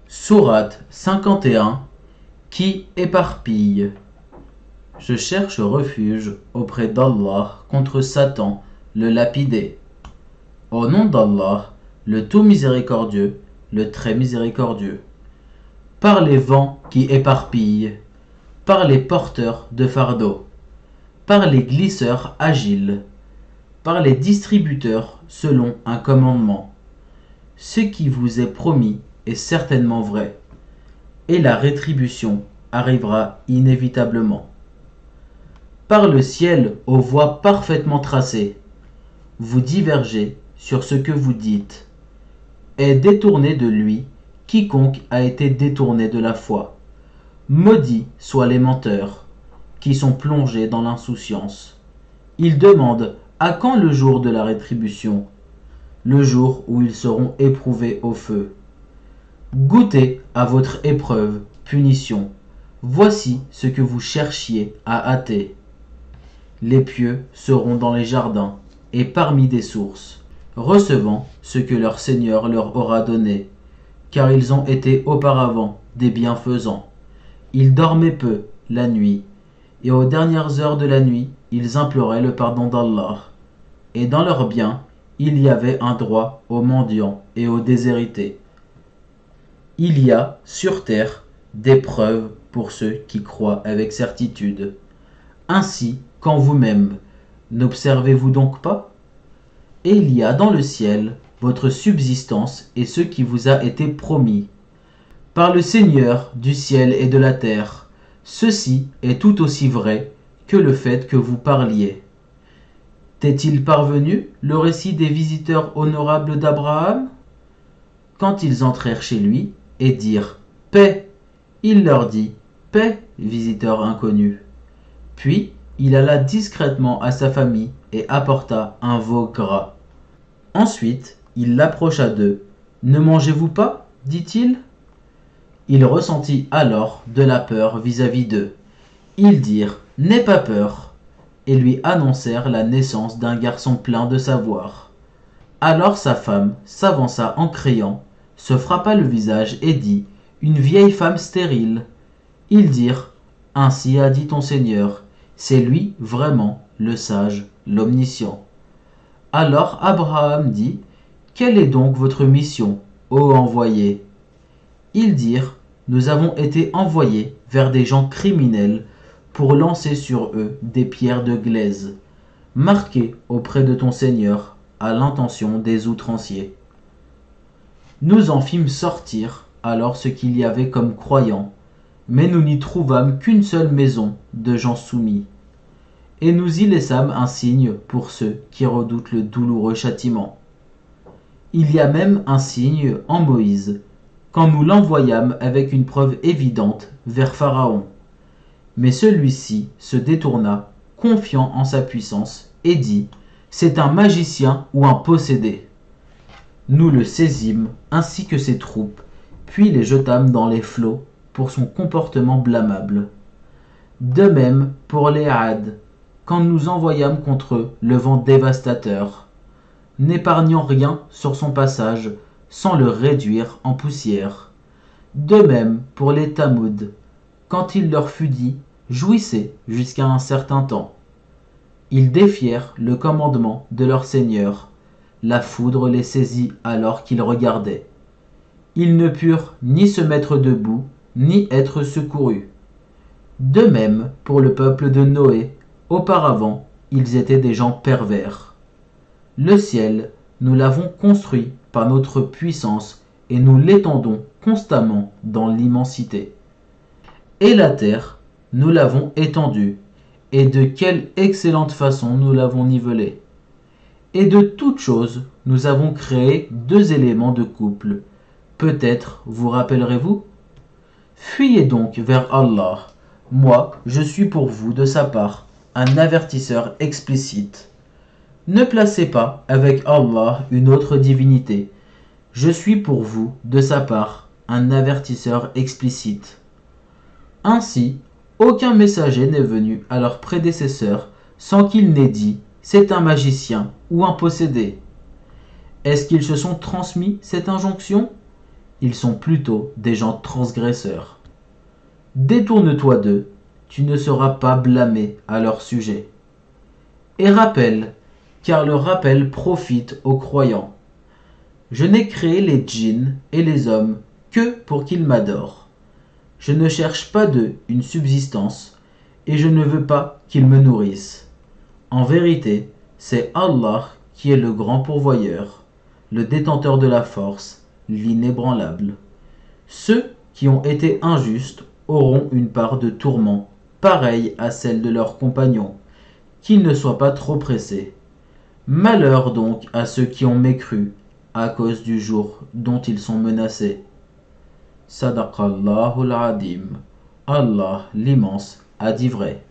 Sourate 51 qui éparpille. Je cherche refuge auprès d'Allah contre Satan, le lapidé. Au nom d'Allah, le tout miséricordieux, le très miséricordieux. Par les vents qui éparpillent, par les porteurs de fardeaux, par les glisseurs agiles, par les distributeurs selon un commandement. Ce qui vous est promis est certainement vrai, et la rétribution arrivera inévitablement. Par le ciel aux voies parfaitement tracées, vous divergez sur ce que vous dites. Est détourné de lui quiconque a été détourné de la foi. Maudits soient les menteurs, qui sont plongés dans l'insouciance. Ils demandent à quand le jour de la rétribution, le jour où ils seront éprouvés au feu. Goûtez à votre épreuve, punition. Voici ce que vous cherchiez à hâter. Les pieux seront dans les jardins et parmi des sources, recevant ce que leur Seigneur leur aura donné, car ils ont été auparavant des bienfaisants. Ils dormaient peu la nuit, et aux dernières heures de la nuit, ils imploraient le pardon d'Allah. Et dans leurs biens, il y avait un droit aux mendiants et aux déshérités. Il y a sur terre des preuves pour ceux qui croient avec certitude. Ainsi qu'en vous-même, n'observez-vous donc pas? Et il y a dans le ciel votre subsistance et ce qui vous a été promis. Par le Seigneur du ciel et de la terre, ceci est tout aussi vrai que le fait que vous parliez. T'est-il parvenu le récit des visiteurs honorables d'Abraham? Quand ils entrèrent chez lui et dirent « Paix », il leur dit « Paix, visiteurs inconnus ». Puis il alla discrètement à sa famille et apporta un veau gras. Ensuite il l'approcha d'eux. « Ne mangez-vous pas ?» dit-il. Il ressentit alors de la peur vis-à-vis d'eux. Ils dirent « N'aie pas peur » et lui annoncèrent la naissance d'un garçon plein de savoir. Alors sa femme s'avança en criant, se frappa le visage et dit « Une vieille femme stérile ». Ils dirent « Ainsi a dit ton Seigneur, c'est lui vraiment le sage, l'omniscient. » Alors Abraham dit « Quelle est donc votre mission, ô envoyé ?» Ils dirent « Nous avons été envoyés vers des gens criminels pour lancer sur eux des pierres de glaise, marquées auprès de ton Seigneur à l'intention des outranciers. Nous en fîmes sortir alors ce qu'il y avait comme croyants, mais nous n'y trouvâmes qu'une seule maison de gens soumis. Et nous y laissâmes un signe pour ceux qui redoutent le douloureux châtiment. Il y a même un signe en Moïse, quand nous l'envoyâmes avec une preuve évidente vers Pharaon. Mais celui-ci se détourna, confiant en sa puissance, et dit « C'est un magicien ou un possédé. » Nous le saisîmes, ainsi que ses troupes, puis les jetâmes dans les flots pour son comportement blâmable. De même pour les Had, quand nous envoyâmes contre eux le vent dévastateur, n'épargnant rien sur son passage, sans le réduire en poussière. De même pour les Tamoud, quand il leur fut dit « Jouissez jusqu'à un certain temps ». Ils défièrent le commandement de leur Seigneur. La foudre les saisit alors qu'ils regardaient. Ils ne purent ni se mettre debout, ni être secourus. De même pour le peuple de Noé, auparavant, ils étaient des gens pervers. Le ciel, nous l'avons construit par notre puissance et nous l'étendons constamment dans l'immensité. Et la terre, nous l'avons étendue, et de quelle excellente façon nous l'avons nivelée. Et de toutes choses, nous avons créé deux éléments de couple. Peut-être vous rappellerez-vous? Fuyez donc vers Allah. Moi, je suis pour vous de sa part un avertisseur explicite. Ne placez pas avec Allah une autre divinité. Je suis pour vous de sa part un avertisseur explicite. Ainsi, aucun messager n'est venu à leurs prédécesseurs sans qu'il n'ait dit « c'est un magicien » ou un possédé. Est-ce qu'ils se sont transmis cette injonction? ils sont plutôt des gens transgresseurs. Détourne-toi d'eux, tu ne seras pas blâmé à leur sujet. Et rappelle, car le rappel profite aux croyants. Je n'ai créé les djinns et les hommes que pour qu'ils m'adorent. Je ne cherche pas d'eux une subsistance, et je ne veux pas qu'ils me nourrissent. En vérité, c'est Allah qui est le grand pourvoyeur, le détenteur de la force, l'inébranlable. Ceux qui ont été injustes auront une part de tourment, pareille à celle de leurs compagnons. Qu'ils ne soient pas trop pressés. Malheur donc à ceux qui ont mécru, à cause du jour dont ils sont menacés. Sadaqallahu al-Adim. Allah l'immense a dit vrai.